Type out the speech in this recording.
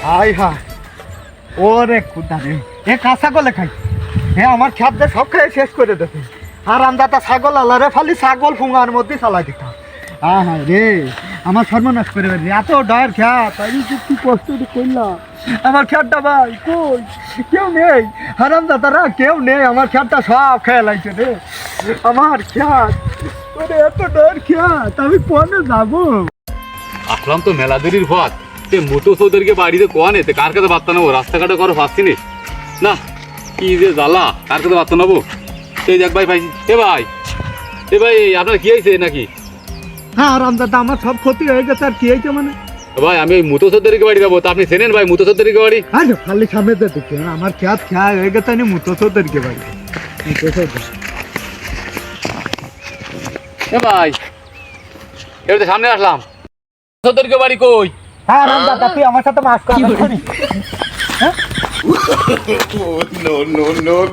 high high ওরে খুদা রে এ কাঁচা গলে খাই হ্যাঁ আমার খাদ্য সব খেয়ে শেষ করে দেবে আর আমদাতা ছাগল আলারে খালি ছাগল ফুঙার মধ্যে চালাই দিতাম হ্যাঁ রে আমার সর্বনাশ করে বেরি এত ডয়ের খ্যাত আমি যে কি কষ্ট করলাম আমার খ্যাতটা ভাই কই কেউ নেই হারামদাতারা কেউ নেই আমার খ্যাতটা সব খেয়ে লাগছে রে আমার খ্যাত ওরে এত ডয়ের খ্যাত আমি কোনে যাবো আসলাম তো মেলাদুরির পথ তে মোটো সৌদেরকে বাড়িতে কোয়ানে তে কার কাছে বার্তা নেবো রাস্তাঘাটে করো পাচ্ছি না কি যে জ্বালা কার কাছে বার্তা নেবো সেই দেখ ভাই পাইছি এ ভাই আপনার কি হয়েছে নাকি হ্যাঁ আরামদাদা আমার সব ক্ষতি হয়ে গেছে আর কি হয়েছে মানে ভাই আমি ওই মুতো সৌদেরকে বাড়ি যাবো তা আপনি চেনেন ভাই মুতো সৌদেরকে বাড়ি আরে খালি সামনে তো দেখি আমার খ্যাত খেয়া হয়ে গেছে আমি মুতো সৌদেরকে বাড়ি এ ভাই এবার তো সামনে আসলাম সৌদেরকে বাড়ি কই হ্যাঁ আরামদাদা তুই আমার সাথে মাস্ক করি হ্যাঁ